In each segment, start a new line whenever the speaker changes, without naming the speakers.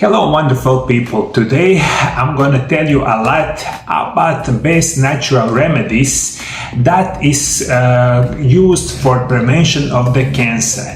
Hello wonderful people, today I'm gonna tell you a lot about the best natural remedies that is used for prevention of the cancer.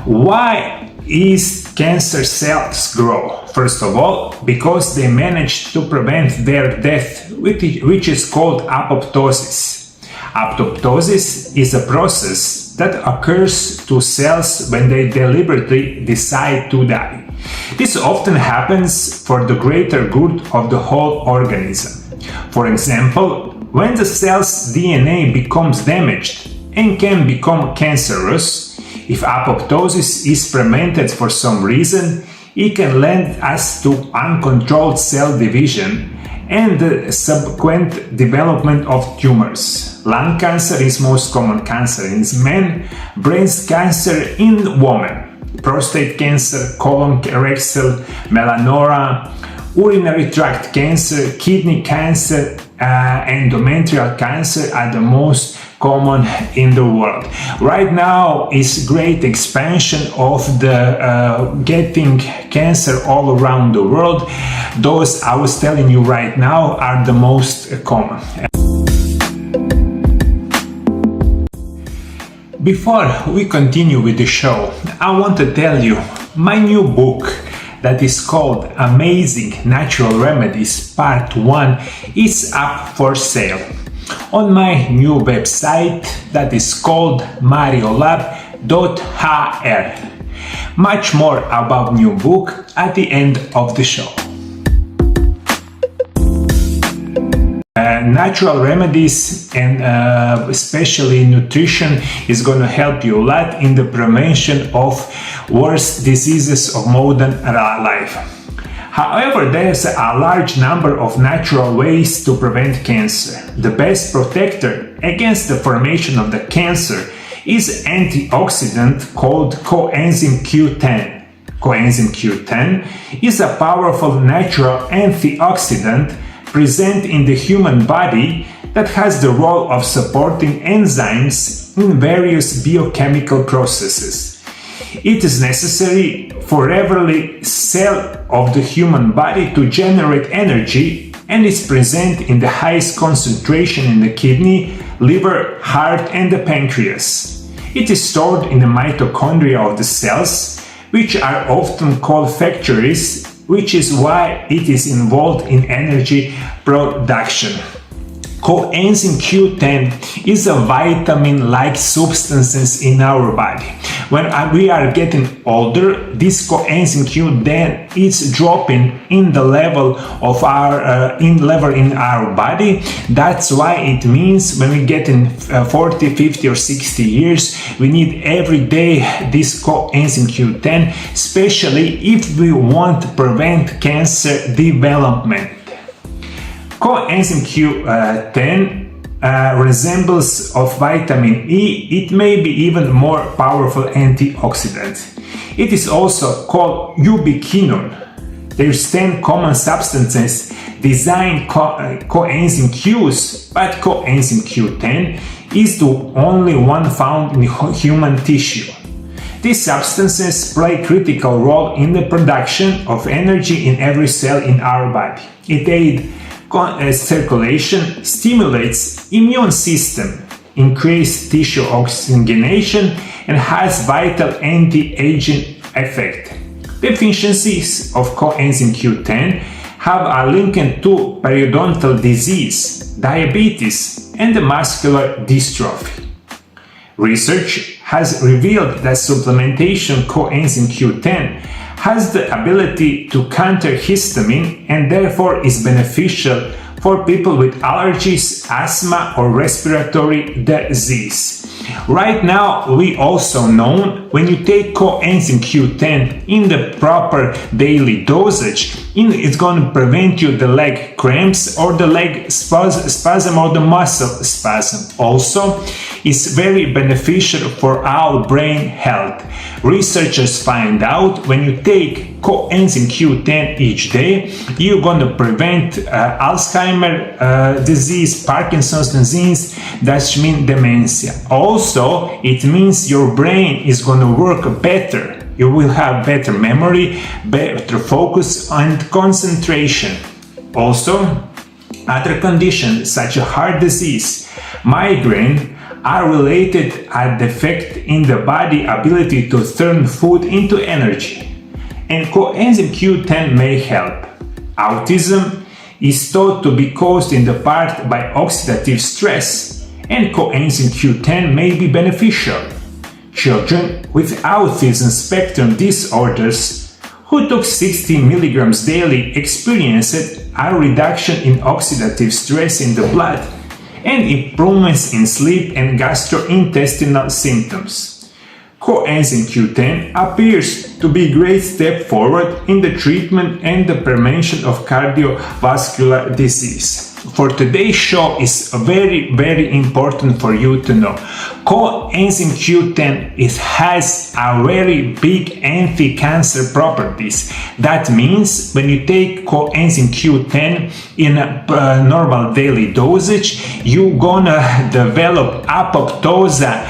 Why is cancer cells grow? First of all, because they manage to prevent their death, which is called apoptosis. Apoptosis is a process that occurs to cells when they deliberately decide to die. This often happens for the greater good of the whole organism. For example, when the cell's DNA becomes damaged and can become cancerous, if apoptosis is prevented for some reason, it can lead us to uncontrolled cell division and the subsequent development of tumors. Lung cancer is most common cancer in men, breast cancer in women, prostate cancer, colon rectal, melanoma, urinary tract cancer, kidney cancer, endometrial cancer are the most common in the world. Right now is great expansion of the getting cancer all around the world. Those I was telling you right now are the most common. Before we continue with the show, I want to tell you my new book that is called Amazing Natural Remedies Part 1 is up for sale on my new website that is called MarioLab.hr. Much more about new book at the end of the show. Natural remedies and especially nutrition is going to help you a lot in the prevention of worst diseases of modern life. However, there's a large number of natural ways to prevent cancer. The best protector against the formation of the cancer is antioxidant called coenzyme Q10. Coenzyme Q10 is a powerful natural antioxidant present in the human body that has the role of supporting enzymes in various biochemical processes. It is necessary for every cell of the human body to generate energy and is present in the highest concentration in the kidney, liver, heart and the pancreas. It is stored in the mitochondria of the cells, which are often called factories, which is why it is involved in energy production. Coenzyme Q10 is a vitamin-like substance in our body. When we are getting older, this coenzyme Q10 is dropping in the level of our in our body. That's why it means when we get in 40, 50 or 60 years, we need every day this coenzyme Q10, especially if we want to prevent cancer development. Coenzyme Q10 resembles of vitamin E. It may be even more powerful antioxidant. It is also called ubiquinone. There's 10 common substances designed coenzyme Qs, but coenzyme Q10 is the only one found in human tissue. These substances play a critical role in the production of energy in every cell in our body. It aids circulation, stimulates immune system, increases tissue oxygenation and has vital anti-aging effect. Deficiencies of coenzyme Q10 have a link to periodontal disease, diabetes and muscular dystrophy. Research has revealed that supplementation coenzyme Q10 has the ability to counter histamine and therefore is beneficial for people with allergies, asthma or respiratory disease. Right now, we also know when you take coenzyme Q10 in the proper daily dosage, it's going to prevent you the leg cramps or the leg spasm or the muscle spasm. Also, it's very beneficial for our brain health. Researchers find out when you take coenzyme Q10 each day, you're going to prevent Alzheimer's disease, Parkinson's disease, that means dementia. Also, it means your brain is going to work better. You will have better memory, better focus and concentration. Also, other conditions such as heart disease, migraine are related to defect in the body ability to turn food into energy. And coenzyme Q10 may help. Autism is thought to be caused in the part by oxidative stress, and coenzyme Q10 may be beneficial. Children with autism spectrum disorders who took 60 mg daily experienced a reduction in oxidative stress in the blood and improvements in sleep and gastrointestinal symptoms. Coenzyme Q10 appears to be a great step forward in the treatment and the prevention of cardiovascular disease. For today's show is very important for you to know. Coenzyme Q10 has a very big anti-cancer properties. That means when you take coenzyme Q10 in a normal daily dosage, you're gonna develop apoptosis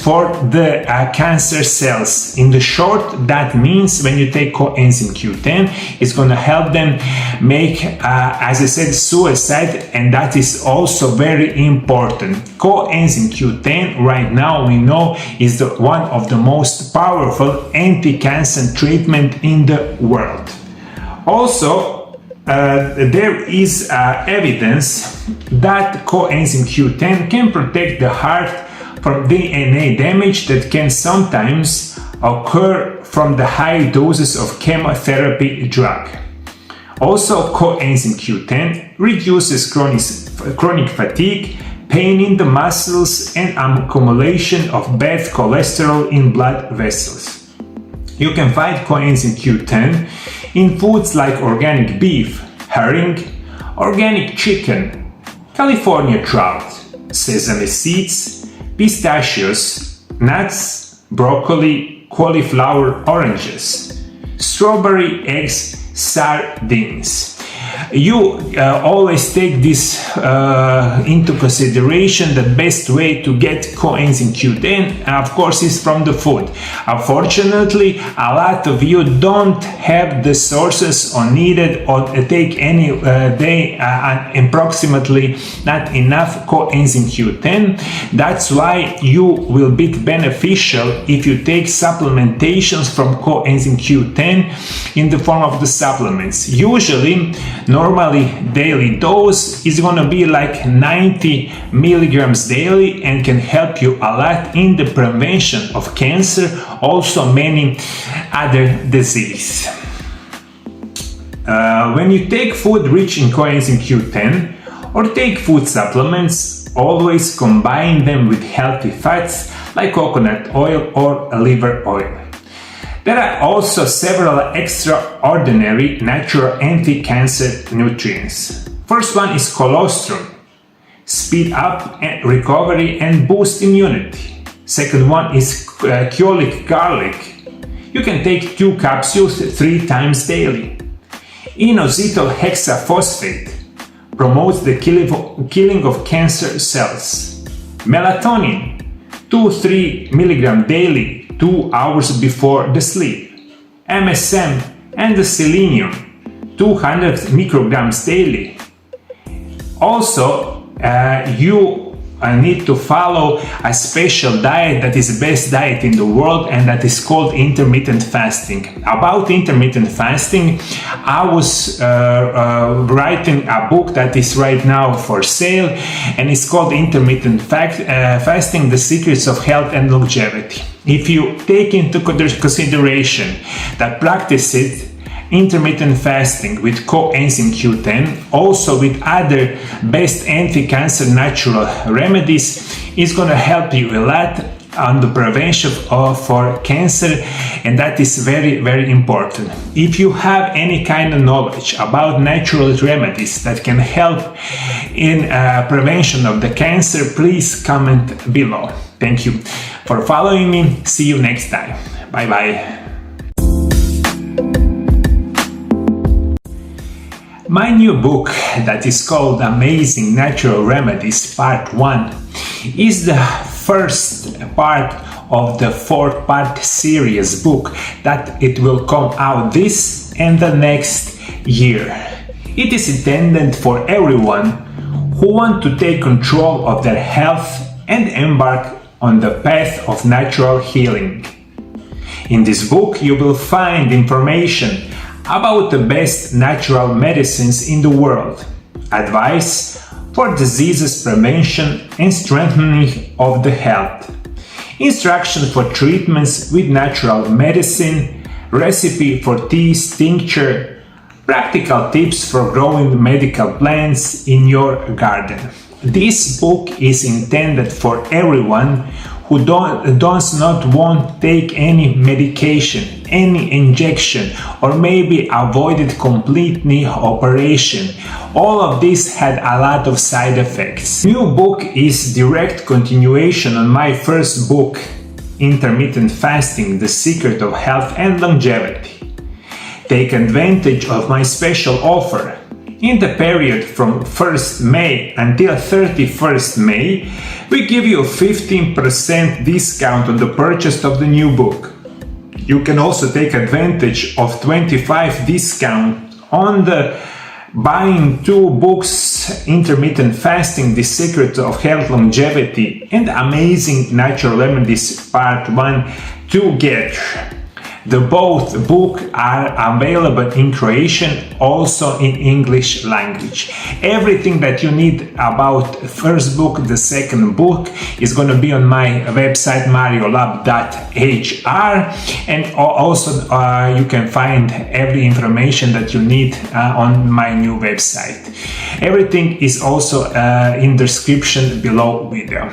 for the cancer cells. In the short, that means when you take coenzyme Q10, it's going to help them make, as I said, suicide, and that is also very important. Coenzyme Q10 right now we know is one of the most powerful anti-cancer treatment in the world. Also, there is evidence that coenzyme Q10 can protect the heart from DNA damage that can sometimes occur from the high doses of chemotherapy drug. Also, coenzyme Q10 reduces chronic fatigue, pain in the muscles, and accumulation of bad cholesterol in blood vessels. You can find coenzyme Q10 in foods like organic beef, herring, organic chicken, California trout, sesame seeds, pistachios, nuts, broccoli, cauliflower, oranges, strawberry, eggs, sardines. You always take this into consideration. The best way to get coenzyme Q10, of course, is from the food. Unfortunately, a lot of you don't have the sources or needed or take any day approximately not enough coenzyme Q10. That's why you will be beneficial if you take supplementations from coenzyme Q10 in the form of the supplements. Usually, normally daily dose is going to be like 90 mg daily and can help you a lot in the prevention of cancer, also many other diseases. When you take food rich in coenzyme Q10 or take food supplements, always combine them with healthy fats like coconut oil or liver oil. There are also several extraordinary natural anti-cancer nutrients. First one is colostrum, speed up recovery and boost immunity. Second one is Kyolic garlic. You can take 2 capsules 3 times daily. Inositol hexaphosphate promotes the killing of cancer cells. Melatonin, 2-3 mg daily, 2 hours before the sleep. MSM and the selenium, 200 micrograms daily. Also, you need to follow a special diet that is the best diet in the world, and that is called intermittent fasting. About intermittent fasting, I was writing a book that is right now for sale, and it's called Intermittent Fasting, The Secrets of Health and Longevity. If you take into consideration that practice intermittent fasting with coenzyme Q10, also with other best anti-cancer natural remedies, is going to help you a lot on the prevention for cancer, and that is very important. If you have any kind of knowledge about natural remedies that can help in prevention of the cancer, please comment below. Thank you for following me. See you next time. Bye bye. My new book that is called Amazing Natural Remedies Part 1 is the first part of the 4-part series book that it will come out this and the next year. It is intended for everyone who want to take control of their health and embark on the path of natural healing. In this book you will find information about the best natural medicines in the world, advice for diseases prevention and strengthening of the health, instruction for treatments with natural medicine, recipe for teas, tincture, practical tips for growing medical plants in your garden. This book is intended for everyone who does not want to take any medication, any injection, or maybe avoided completely operation. All of this had a lot of side effects. New book is direct continuation on my first book, Intermittent Fasting, The Secret of Health and Longevity. Take advantage of my special offer. In the period from 1st May until 31st May, we give you a 15% discount on the purchase of the new book. You can also take advantage of 25% discount on the buying 2 books, Intermittent Fasting, The Secret of Health Longevity, and Amazing Natural Remedies Part 1 together. The both books are available in Croatian, also in English language. Everything that you need about first book, the second book is going to be on my website MarioLab.hr, and also you can find every information that you need on my new website. Everything is also in the description below video.